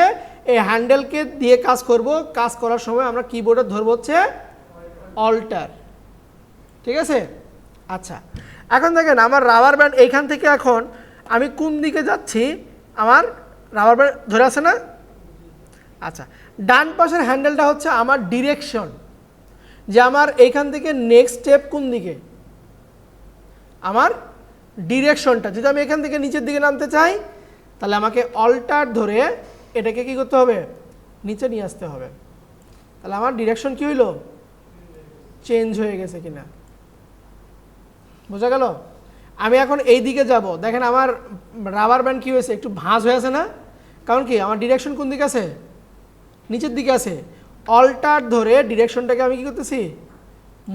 এই হ্যান্ডেলকে দিয়ে কাজ করব। কাজ করার সময় আমরা কিবোর্ডে ধরবো হচ্ছে অল্টার, ঠিক আছে। আচ্ছা, এখন দেখেন আমার রাবার ব্যান্ড এইখান থেকে এখন আমি কোন দিকে যাচ্ছি, আমার রাবার ব্যান্ড ধরে আছে না। আচ্ছা, ডান পাশের হ্যান্ডেলটা হচ্ছে আমার ডিরেকশন, যে আমার এইখান থেকে নেক্সট স্টেপ কোন দিকে, আমার ডিরেকশনটা। যদি আমি এখান থেকে নিচের দিকে নামতে চাই, তাহলে আমাকে অল্টার ধরে এটাকে কি করতে হবে, নিচে নিয়ে আসতে হবে। তাহলে আমার ডিরেকশন কি হইল, চেঞ্জ হয়ে গেছে কিনা, বোঝা গেল। আমি এখন এই দিকে যাব, দেখেন আমার রাবার ব্যান্ড কি হয়েছে, একটু ভাঁজ হয়ে আছে না, কারণ কি আমার ডিরেকশন কোন দিকে আছে, নিচের দিকে আছে। অল্টার ধরে ডিরেকশনটাকে আমি কি করতেছি,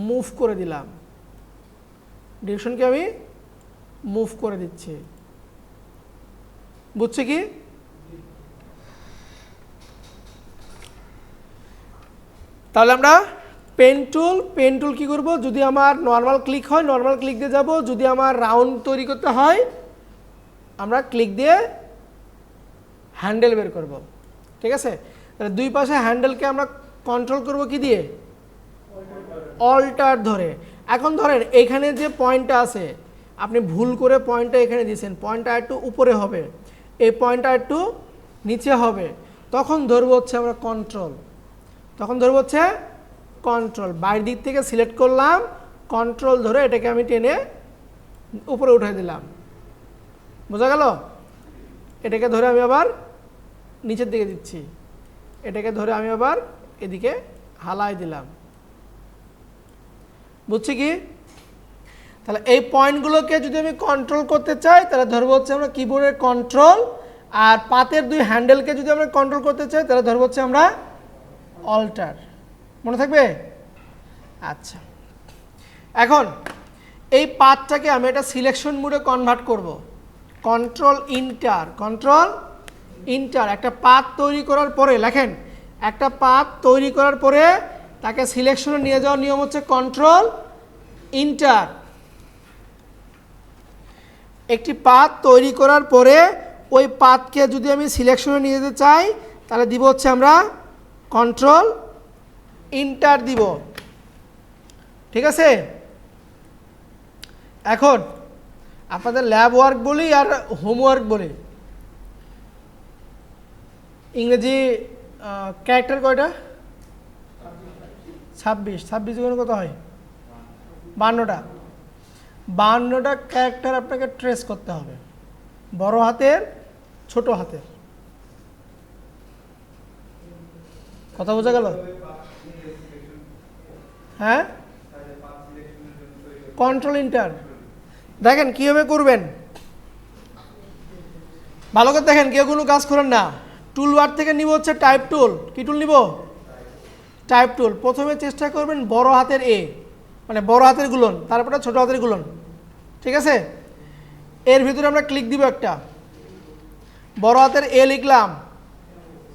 মুভ করে দিলাম, ডিরেকশনকে আমি মুভ করে দিচ্ছি, বুঝছে কি। তাহলে আমরা পেন টুল কি করব, যদি আমার নর্মাল ক্লিক হয় নর্মাল ক্লিক দিয়ে যাব, যদি আমার রাউন্ড তৈরি করতে হয় আমরা ক্লিক দিয়ে হ্যান্ডেল বের করব, ঠিক আছে। তাহলে দুই পাশে হ্যান্ডেলকে আমরা কন্ট্রোল করব কি দিয়ে, অল্টার ধরে। এখন ধরেন এইখানে যে পয়েন্টটা আছে, আপনি ভুল করে পয়েন্টটা এখানে দিয়েছেন, পয়েন্টটা একটু উপরে হবে, এই পয়েন্টটা একটু নিচে হবে, তখন ধরবো হচ্ছে আমরা কন্ট্রোল, বাইরের দিক থেকে সিলেক্ট করলাম, কন্ট্রোল ধরে এটাকে আমি টেনে উপরে উঠে দিলাম, বোঝা গেল। এটাকে ধরে আমি আবার নিচের দিকে দিচ্ছি, এটাকে ধরে আমি আবার এদিকে হালাই দিলাম, বুঝছি কি। তাহলে এই পয়েন্টগুলোকে যদি আমি কন্ট্রোল করতে চাই, তাহলে ধরবো হচ্ছে আমরা কিবোর্ডের কন্ট্রোল, আর পাতের দুই হ্যান্ডেলকে যদি আমরা কন্ট্রোল করতে চাই, তাহলে ধরবো হচ্ছে আমরা অল্টার, মনে থাকবে। আচ্ছা, এখন এই পাতটাকে আমি একটা সিলেকশন মোডে কনভার্ট করব, কন্ট্রোল ইন্টার। একটা পাত তৈরি করার পরে, লেখেন, একটা পাত তৈরি করার পরে তাকে সিলেকশনে নিয়ে যাওয়ার নিয়ম হচ্ছে কন্ট্রোল ইন্টার। একটি পাত তৈরি করার পরে ওই পাতকে যদি আমি সিলেকশনে নিয়ে যেতে চাই, তাহলে দিব হচ্ছে আমরা কন্ট্রোল ইন্টার দিব, ঠিক আছে। এখন আপনাদের ল্যাব ওয়ার্ক বলি আর হোমওয়ার্ক বলি, ইংরেজি ক্যারেক্টার কয়টা, 26 গুণ কত হয়, 52টা ক্যারেক্টার আপনাকে ট্রেস করতে হবে, বড় হাতের ছোট হাতের, কথা বোঝা গেল। হ্যাঁ, কন্ট্রোল ইন্টার। দেখেন কীভাবে করবেন, ভালো করে দেখেন, কেউ কোনো কাজ করেন না। টুল বার থেকে নিব হচ্ছে টাইপ টুল, কি টুল নিব, টাইপ টুল। প্রথমে চেষ্টা করবেন বড় হাতের এ, মানে বড় হাতের গুলন, তারপরে ছোট হাতের গুলন, ঠিক আছে, এর ভিতরে আমরা ক্লিক দিব একটা, বড় হাতের এ লিখলাম,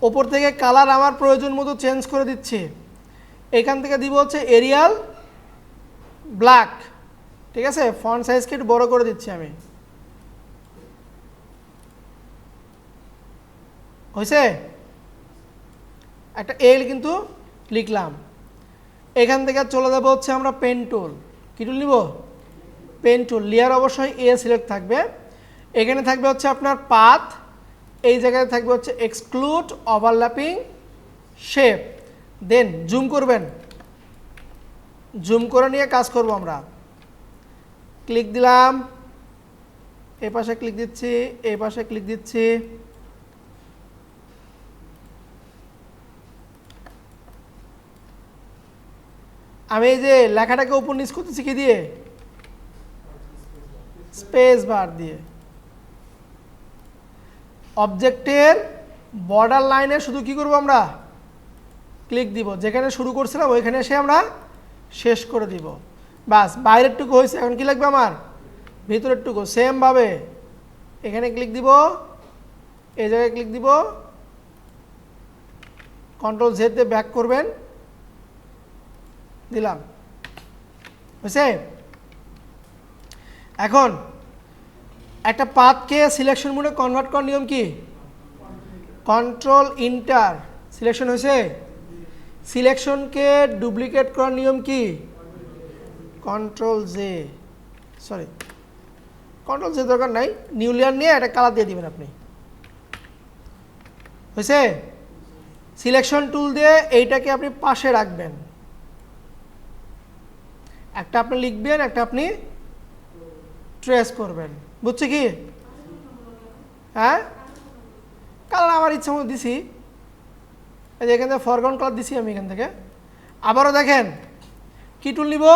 ওপর থেকে কালার আমার প্রয়োজন মতো চেঞ্জ করে দিচ্ছি, এখান থেকে দিব হচ্ছে এরিয়াল ব্ল্যাক। ঠিক আছে, ফন্ট সাইজকে একটু বড় করে দিচ্ছি আমি, হয়েছে? একটা এল কিন্তু লিখলাম। এখান থেকে চলে যাবো হচ্ছে আমরা পেন টুল। কী টুল নিব? Pen tool. লেয়ার অবশ্যই এ সিলেক্ট থাকবে। এখানে থাকবে হচ্ছে আপনার পাথ, এই জায়গায় থাকবে হচ্ছে এক্সক্লুড ওভারল্যাপিং শেপ। দেন জুম করবেন, জুম করে নিয়ে কাজ করব আমরা। ক্লিক দিলাম, এই পাশে ক্লিক দিচ্ছি, এই পাশে ক্লিক দিচ্ছি, আমি এই যে লেখাটাকে উপর নিচ করতেছি কি দিয়ে? স্পেস বার দিয়ে। অবজেক্টের বর্ডার লাইনে শুধু কি করব আমরা? ক্লিক দিব, যেখানে শুরু করছিলাম ওইখানে এসে আমরা শেষ করে দিব। বাস, বাইরের টুকু হয়েছে, এখন কি লাগবে আমার? ভিতরের টুকু। সেমভাবে এখানে ক্লিক দিব, এই জায়গায় ক্লিক দিব, কন্ট্রোল জেড দিয়ে ব্যাক করবেন, দিলাম, বুঝছে? এখন একটা পাথকে সিলেকশন মোডে কনভার্ট করার নিয়ম কি? কন্ট্রোল ইন্টার, সিলেকশন হয়েছে। সিলেকশনকে ডুপ্লিকেট করার নিয়ম কি? Control J, sorry control J দরকার নাই, নিউ লেয়ার নিয়ে একটা কালার দিয়ে দিবেন আপনি, হয়েছে? সিলেকশন টুল দিয়ে এইটাকে আপনি পাশে রাখবেন, একটা আপনি লিখবেন, একটা আপনি ট্রেস করবেন, বুঝছে কি? হ্যাঁ, কালার আমার ইচ্ছা মতো দিছি, এই যে এখান থেকে ফরগ্রাউন্ড কালার দিছি আমি এখান থেকে। আবারও দেখেন, কি টুল নিব?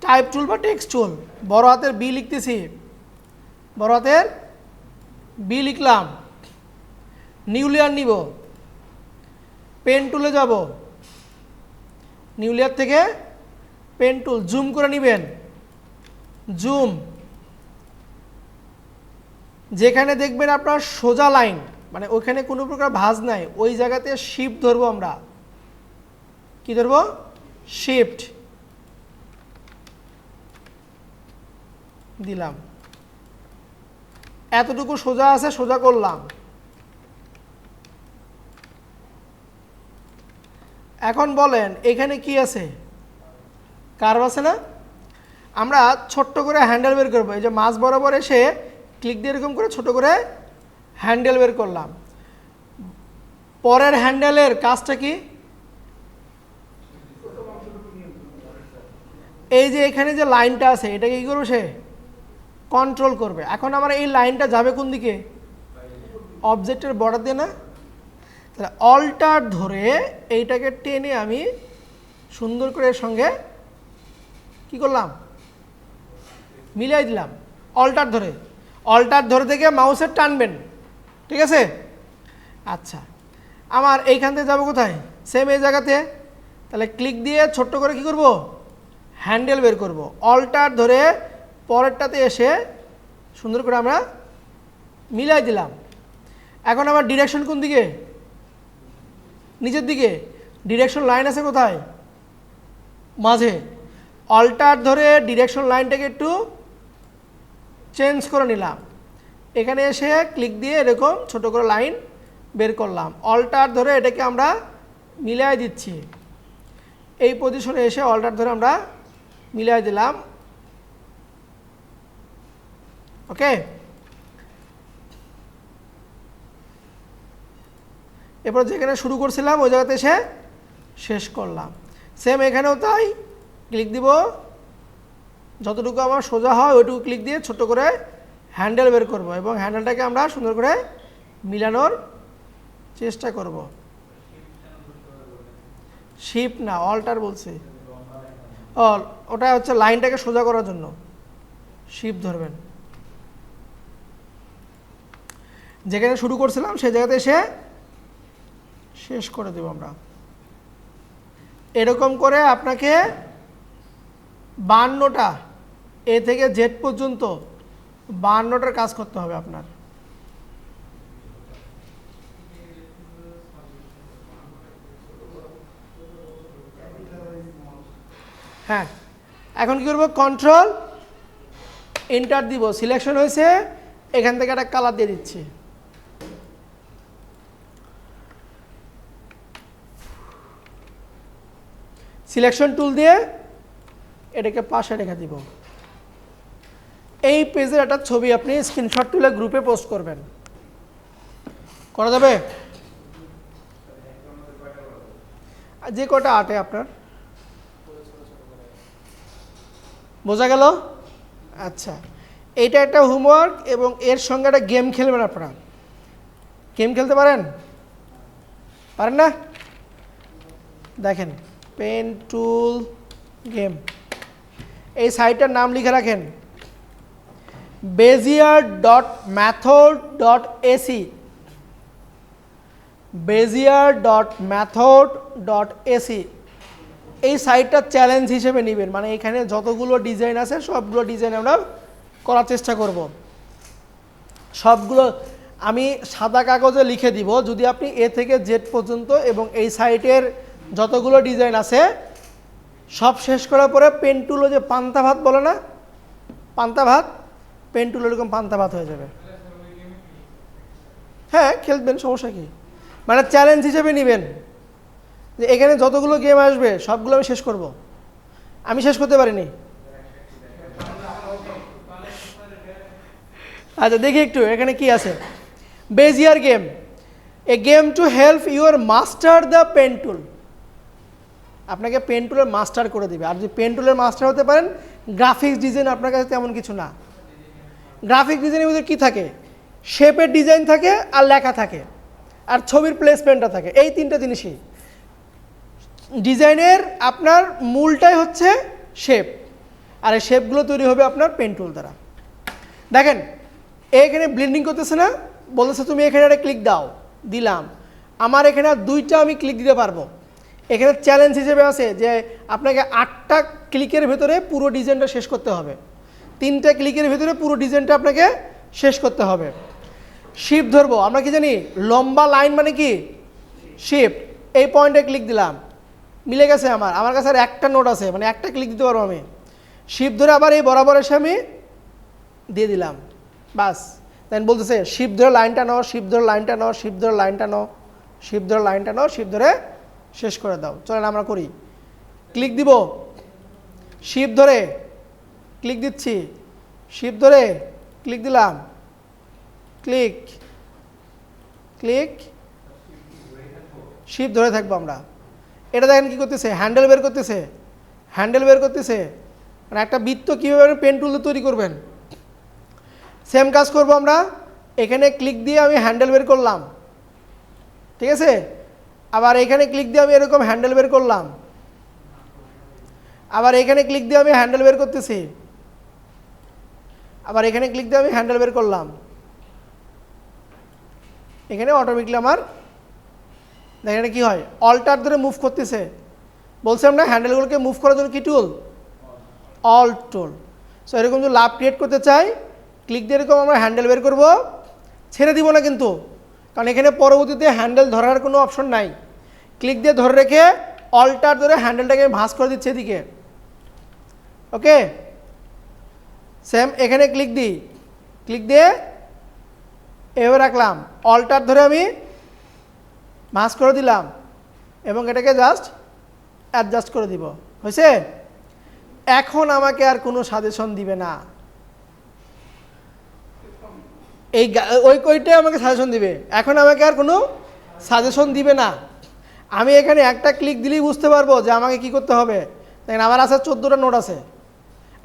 টাইপ টুল বা টেক্সট টুল। বড় হাতের বি লিখতেছি, বড় হাতের বি লিখলাম, নিউ লেয়ার নিব, পেন টুলে যাব, নিউ লেয়ার থেকে পেন টুল, জুম করে নেবেন, জুম, যেখানে দেখবেন আপনার সোজা লাইন, মানে ওইখানে কোনো প্রকার ভাঁজ নাই, ওই জায়গাতে শিফট ধরবো আমরা। কি ধরবো? শিফট দিলাম, এতটুকু সোজা আছে, সোজা করলাম। এখন বলেন এখানে কি আছে? কার্ভ আছে না? আমরা ছোট্ট করে হ্যান্ডেল বের করবো, এই যে মাঝ বরাবর এসে ক্লিক দিয়ে এরকম করে ছোট করে হ্যান্ডেল বের করলাম। পরের হ্যান্ডেলের কাজটা কি? এই যে এখানে যে লাইনটা আছে এটাকে কি করবে? সে কন্ট্রোল করবে। এখন আমার এই লাইনটা যাবে কোন দিকে? অবজেক্টের বর্ডার দিয়ে না? তাহলে অল্টার ধরে এইটাকে টেনে আমি সুন্দর করে এর সঙ্গে কি করলাম? মিলাই দিলাম। অল্টার ধরে, অল্টার ধরে থেকে মাউসের টানবেন, ঠিক আছে? আচ্ছা, আমার এইখান থেকে যাবো কোথায়? সেম এই জায়গাতে। তাহলে ক্লিক দিয়ে ছোট্ট করে কি করব? হ্যান্ডেল বের করব। অল্টার ধরে পরেরটাতে এসে সুন্দর করে আমরা মিলাই দিলাম। এখন আমার ডিরেকশন কোন দিকে? নিচের দিকে। ডিরেকশন লাইন আছে কোথায়? মাঝে। অল্টার ধরে ডিরেকশন লাইনটাকে একটু চেঞ্জ করে নিলাম, এখানে এসে ক্লিক দিয়ে এরকম ছোট করে লাইন বের করলাম। অল্টার ধরে এটাকে আমরা মিলাই দিচ্ছি, এই পজিশনে এসে অল্টার ধরে আমরা মিলাই দিলাম। ওকে, এরপর যেখানে শুরু করছিলাম ওই জায়গাতে এসে শেষ করলাম। সেম এখানেও তাই, ক্লিক দিব, যতটুকু আমার সোজা হয় ওইটুকু ক্লিক দিয়ে ছোট করে হ্যান্ডেল বের করব এবং হ্যান্ডেলটাকে আমরা সুন্দর করে মিলানোর চেষ্টা করব। শিফট না, অল্টার বলছি। ওটা হচ্ছে লাইনটাকে সোজা করার জন্য শিফট ধরবেন। যেখানে শুরু করছিলাম সেই জায়গাতে এসে শেষ করে দেব আমরা। এরকম করে আপনাকে 52টা এ থেকে জেড পর্যন্ত 52টার কাজ করতে হবে আপনার। হ্যাঁ, এখন কি করব, কন্ট্রোল এন্টার দিব, সিলেকশন হয়েছে, এখান থেকে একটা কালার দিয়ে দিচ্ছি। সিলেকশন টুল দিয়ে এটাকে পাশে রেখে দিব। এই পেজের একটা ছবি আপনি স্ক্রিনশট তুলে গ্রুপে পোস্ট করবেন, করা যাবে? যে কটা আটে আপনার বোঝা গেল? আচ্ছা, এইটা একটা হোমওয়ার্ক এবং এর সঙ্গে একটা গেম খেলবেন আপনারা। গেম খেলতে পারেন? পারেন না? দেখেন, পেন টুল গেম, এই সাইটটার নাম লিখে রাখেন bezier.method.ac, bezier.method.ac। এই সাইটটা চ্যালেঞ্জ হিসেবে নেবেন, মানে এখানে যতগুলো ডিজাইন আছে সবগুলো ডিজাইন আমরা করার চেষ্টা করব। সবগুলো আমি সাদা কাগজে লিখে দিব, যদি আপনি এ থেকে জেড পর্যন্ত এবং এই সাইটের যতগুলো ডিজাইন আছে সব শেষ করার পরে পেন টুলও যে পান্তা ভাত বলে না, পান্তা ভাত, পেন টুল এরকম পান্তা ভাত হয়ে যাবে। হ্যাঁ, খেলবেন, সমস্যা কি? মানে চ্যালেঞ্জ হিসেবে নেবেন যে এখানে যতগুলো গেম আসবে সবগুলো আমি শেষ করব। আমি শেষ করতে পারিনি। আচ্ছা, দেখি একটু এখানে কি আছে। Bezier game, a game to help your master the pen tool. আপনাকে পেন টুলের মাস্টার করে দিবে। আর যদি পেন টুলের মাস্টার হতে পারেন, গ্রাফিক্স ডিজাইন আপনার কাছে তেমন কিছু না। গ্রাফিক ডিজাইনের মধ্যে কী থাকে? শেপের ডিজাইন থাকে আর লেখা থাকে আর ছবির প্লেসমেন্টটা থাকে, এই তিনটা জিনিসই। ডিজাইনের আপনার মূলটাই হচ্ছে শেপ, আর এই শেপগুলো তৈরি হবে আপনার পেন টুল দ্বারা। দেখেন, এখানে ব্লেন্ডিং করতেছে না, বলতেছে তুমি এখানে একটা ক্লিক দাও, দিলাম। আমার এখানে দুইটা আমি ক্লিক দিতে পারবো। এখানে চ্যালেঞ্জ হিসেবে আছে যে আপনাকে 8টা ক্লিকের ভেতরে পুরো ডিজাইনটা শেষ করতে হবে, 3টা ক্লিকের ভেতরে পুরো ডিজাইনটা আপনাকে শেষ করতে হবে। শিফট ধরবো, আমরা কি জানি লম্বা লাইন মানে কি? শিফট। এই পয়েন্টে ক্লিক দিলাম, মিলে গেছে। আমার কাছে আর একটা নোট আছে, মানে একটা ক্লিক দিতে পারবো আমি। শিফট ধরে আবার এই বরাবর এসে আমি দিয়ে দিলাম, বাস। দেন বলতেছে শিফট ধরে লাইনটা নাও, শিফট ধরে লাইনটা নাও, শিফট ধরে লাইনটা নাও, শিফট ধরে লাইনটা নাও, শিফট ধরে শেষ করে দাও। চলেন আমরা করি। ক্লিক দিব, শিফট ধরে ক্লিক দিচ্ছি, শিফট ধরে ক্লিক দিলাম, ক্লিক ক্লিক, শিফট ধরে থাকবো আমরা। এটা দেখেন কি করতেছে, হ্যান্ডেল বের করতেছে, হ্যান্ডেল বের করতেছে। মানে একটা বৃত্ত কীভাবে পেন টুল তৈরি করবেন, সেম কাজ করব আমরা। এখানে ক্লিক দিয়ে আমি হ্যান্ডেল বের করলাম, ঠিক আছে। আবার এখানে ক্লিক দিয়ে আমি এরকম হ্যান্ডেল বের করলাম, আবার এখানে ক্লিক দিয়ে আমি হ্যান্ডেল বের করতেছি, আবার এখানে ক্লিক দিয়ে আমি হ্যান্ডেল বের করলাম। এখানে অটোমেটিকলি আমার দেখেন কি হয়, অল্টার ধরে মুভ করতেছে। বলছিলাম না হ্যান্ডেলগুলোকে মুভ করার জন্য কি টুল? অল্ট টুল। সো এরকম যদি লাভ ক্রিয়েট করতে চাই, ক্লিক দিয়ে এরকম আমরা হ্যান্ডেল বের করব, ছেড়ে দিব না কিন্তু, কারণ এখানে পরবর্তীতে হ্যান্ডেল ধরার কোনো অপশন নাই। ক্লিক দিয়ে ধরে রেখে অল্টার ধরে হ্যান্ডেলটাকে ভাঁজ করে দিচ্ছে এদিকে, ওকে। সেম এখানে ক্লিক দিই, ক্লিক দিয়ে এভাবে রাখলাম, অল্টার ধরে আমি ভাঁজ করে দিলাম এবং এটাকে জাস্ট অ্যাডজাস্ট করে দিব, হয়েছে। এখন আমাকে আর কোনো সাজেশন দিবে না, এই ওইটাই আমাকে সাজেশন দিবে। এখন আমাকে আর কোনো সাজেশন দিবে না। আমি এখানে একটা ক্লিক দিলেই বুঝতে পারবো যে আমাকে কি করতে হবে। দেখেন আমার আছে 14টা নোট আছে,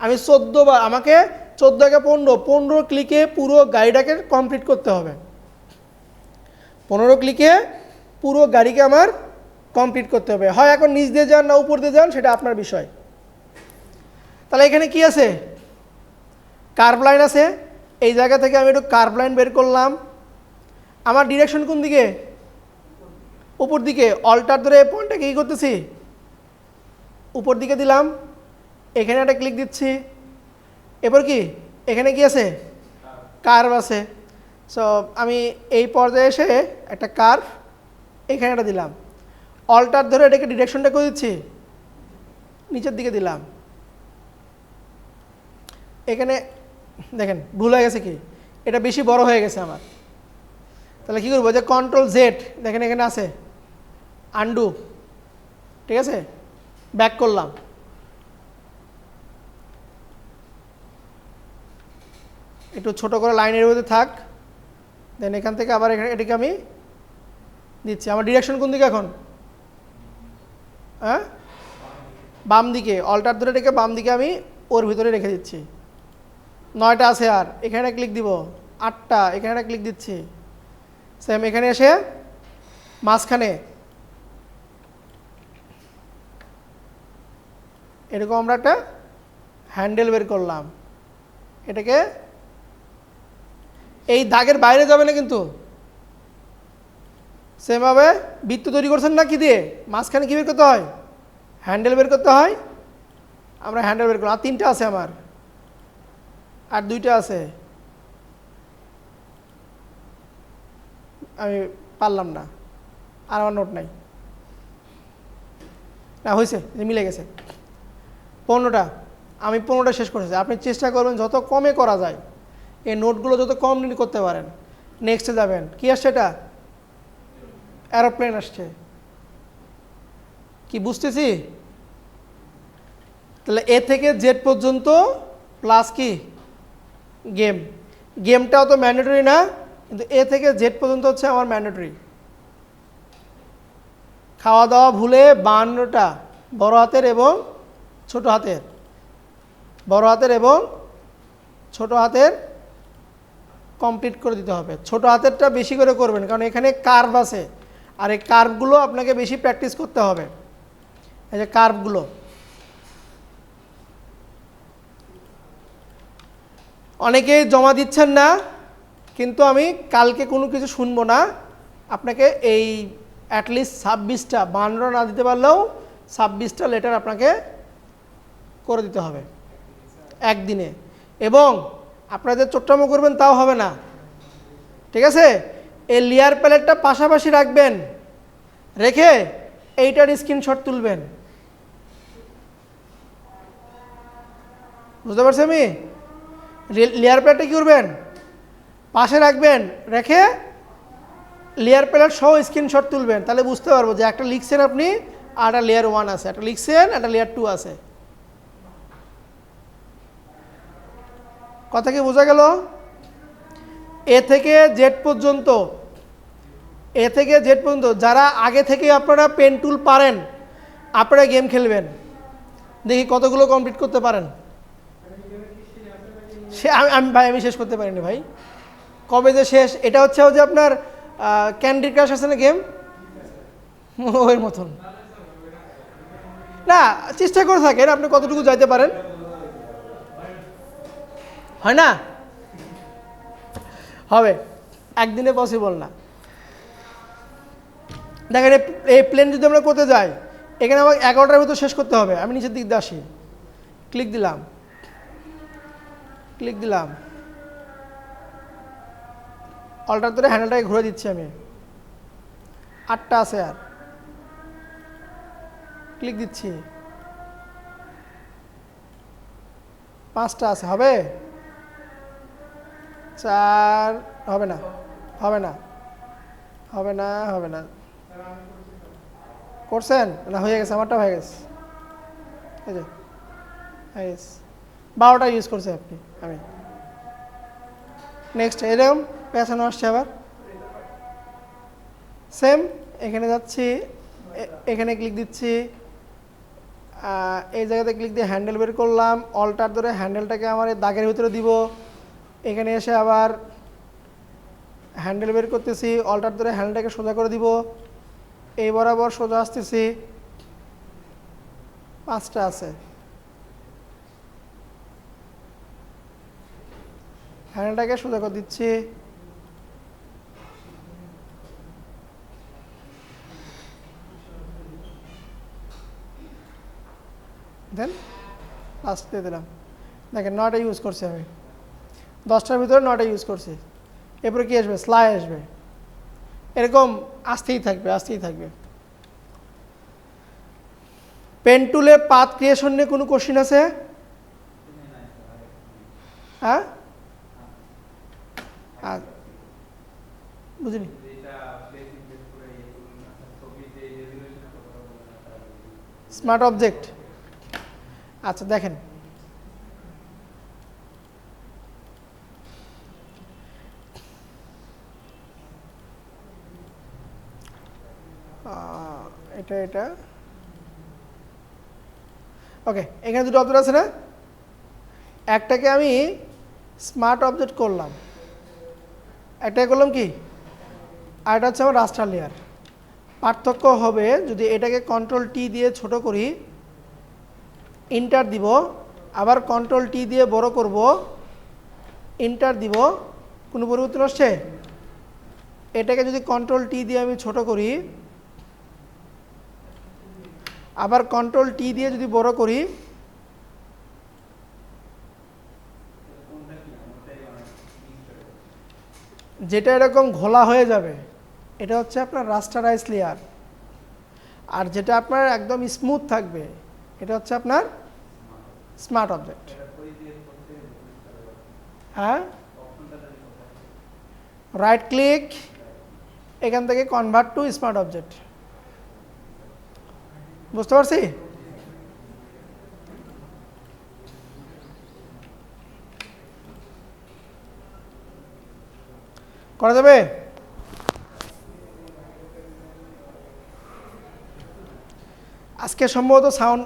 আমি 14 বার, আমাকে 14 কে 15 ক্লিকে পুরো গাড়িটাকে কমপ্লিট করতে হবে। 15 ক্লিকে পুরো গাড়িকে আমার কমপ্লিট করতে হবে। হয় এখন নিচ দিয়ে যান না উপর দিয়ে যান, সেটা আপনার বিষয়। তাহলে এখানে কি আছে? কার্ভ লাইন আছে। এই জায়গা থেকে আমি একটু কার্ভ লাইন বের করলাম। আমার ডিরেকশন কোন দিকে? উপর দিকে। অল্টার ধরে এই পয়েন্টটাকে কী করতেছি? উপর দিকে দিলাম। এখানে একটা ক্লিক দিচ্ছি, এরপর কি এখানে কি আছে, কার্ভ আছে। সো আমি এই পর্যায়ে এসে একটা কার্ভ এখানে একটা দিলাম, অল্টার ধরে এটাকে ডিরেকশনটা করে দিচ্ছি, নিচের দিকে দিলাম। এখানে দেখেন ভুল হয়ে গেছে কি, এটা বেশি বড় হয়ে গেছে আমার, তাহলে কী করবো, যে কন্ট্রোল জেড দেখেন এখানে আছে, আন্ডু, ঠিক আছে, ব্যাক করলাম। একটু ছোট করে লাইনের মধ্যে থাক, দেন এখান থেকে আবার এটাকে আমি দিচ্ছি। আমার ডিরেকশন কোন দিকে এখন, হ্যাঁ বাম দিকে, অল্টার ধরে এটাকে বাম দিকে আমি ওর ভিতরে রেখে দিচ্ছি। 9টা আছে, আর এখানে ক্লিক দিব, 8টা, এখানে একটা ক্লিক দিচ্ছি। সেম এখানে এসে মাঝখানে এরকম আমরা একটা হ্যান্ডেল বের করলাম, এটাকে এই দাগের বাইরে যাবে না কিন্তু, সেমভাবে বৃত্ত তৈরি করছেন না কি দিয়ে, মাঝখানে কী বের করতে হয়, হ্যান্ডেল বের করতে হয়। আমরা হ্যান্ডেল বের করলাম, আর 3টা আছে আমার, আর 2টা আছে, আমি পারলাম না, আর আমার নোট নাই, না হয়েছে, মিলে গেছে 15টা। আমি 15টা শেষ করেছি। আপনি চেষ্টা করবেন যত কমে করা যায়, এই নোটগুলো যত কম করতে পারেন। নেক্সটে যাবেন, কি আসছে, এটা অ্যারোপ্লেন আসছে, কি বুঝতেছি? তাহলে এ থেকে জেড পর্যন্ত প্লাস কি গেম, গেমটাও তো ম্যান্ডেটরি না, কিন্তু এ থেকে জেড পর্যন্ত হচ্ছে আমার ম্যান্ডেটরি। খাওয়া দাওয়া ভুলে 52টা বড় হাতের এবং ছোট হাতের, বড় হাতের এবং ছোট হাতের কমপ্লিট করে দিতে হবে। ছোট হাতেরটা বেশি করে করবেন, কারণ এখানে কার্ভ আছে, আর এই কার্ভগুলো আপনাকে বেশি প্র্যাকটিস করতে হবে। এই যে কার্ভগুলো, অনেকেই জমা দিচ্ছেন না, কিন্তু আমি কালকে কোনো কিছু শুনবো না, আপনাকে এই অ্যাটলিস্ট 26টা, 52টা না দিতে পারলেও 26টা লেটার আপনাকে করে দিতে হবে একদিনে। এবং আপনারা যে চট্টামো করবেন তাও হবে না, ঠিক আছে? এই লেয়ার প্যালেটটা পাশাপাশি রাখবেন, রেখে এইটার স্ক্রিনশট তুলবেন। বুঝতে পারছি আমি? লেয়ার প্যালেটটা কী করবেন, পাশে রাখবেন, রেখে লেয়ার প্যালেট সহ স্ক্রিনশট তুলবেন, তাহলে বুঝতে পারবো যে একটা লিখছেন আপনি, আর একটা লেয়ার 1 আছে, একটা লিখছেন, একটা লেয়ার 2 আছে। কথা কি বোঝা গেল? এ থেকে জেড পর্যন্ত, এ থেকে জেড পর্যন্ত যারা আগে থেকে আপনারা পেন টুল পারেন, আপনারা গেম খেলবেন, দেখি কতগুলো কমপ্লিট করতে পারেন। সে আমি শেষ করতে পারিনি ভাই, কবে যে শেষ। এটা হচ্ছে যে আপনার ক্যান্ডি ক্রাশ আছে না গেম, ওর মতন না, চেষ্টা করে থাকেন আপনি কতটুকু যাইতে পারেন, হয় না, হবে, একদিনে পসিবল না। দেখেন এই প্লেন যদি আমরা করতে যাই, এখানে আমাকে 11টার ভিতর শেষ করতে হবে। আমি নিচের দিক দিয়ে আসি, ক্লিক দিলাম, ক্লিক দিলাম, অল্টার ধরে হ্যান্ডেলটাকে ঘুরে দিচ্ছি আমি, 8টা আছে, আর ক্লিক দিচ্ছি, 5টা আছে, হবে 4, হবে না, হবে না, হবে না, হবে না। করছেন না, হয়ে গেছে, আমারটা হয়ে গেছে, এই যে হয়ে গেছে। 12টা ইউজ করছে আপনি, আমি নেক্সট এরকম পেছানো আসছে, আবার সেম এখানে যাচ্ছি, এখানে ক্লিক দিচ্ছি, এই জায়গাতে ক্লিক দিয়ে হ্যান্ডেল বের করলাম, অল্টার ধরে হ্যান্ডেলটাকে আমার এই দাগের ভিতরে দিব, এখানে এসে আবার হ্যান্ডেল বের করতেছি, অল্টার ধরে হ্যান্ডেলটাকে সোজা করে দিব, এই বরাবর সোজা আসতেছি, 5টা আছে, হ্যান্ডেলটাকে সোজা করে দিচ্ছি, দেন লাস্ট দিয়ে দিলাম। দেখেন 9টা ইউজ করছি আমি, 10টার ভিতরে 9টা ইউজ করছি। এরপরে কি আসবে? স্লাই আসবে। এরকম আসতেই থাকবে, আসতেই থাকবে। পেন টুলে পাথ ক্রিয়েশন নিয়ে কোনো কোশ্চিন আছে? হ্যাঁ, বুঝিনি। স্মার্ট অবজেক্ট, আচ্ছা দেখেন, এটা এটা ওকে, এখানে দুটো অবজেক্ট আছে না? একটাকে আমি স্মার্ট অবজেক্ট করলাম, একটাকে করলাম কি, আর এটা হচ্ছে আমার রাস্টার লেয়ার। পার্থক্য হবে যদি এটাকে কন্ট্রোল টি দিয়ে ছোট করি, ইন্টার দিব, আবার কন্ট্রোল টি দিয়ে বড় করব, ইন্টার দিব, কোনো পরিবর্তন আসছে? এটাকে যদি কন্ট্রোল টি দিয়ে আমি ছোট করি, আবার কন্ট্রোল টি দিয়ে যদি বড় করি, যেটা এরকম ঘোলা হয়ে যাবে এটা হচ্ছে আপনার রাস্টারাইজ লেয়ার, আর যেটা আপনার একদম স্মুথ থাকবে এটা হচ্ছে আপনার স্মার্ট অবজেক্ট। হ্যাঁ, রাইট ক্লিক, এখান থেকে কনভার্ট টু স্মার্ট অবজেক্ট। বুঝতে পারছি? করা যাবে? আজকে সম্ভবত সাউন্ড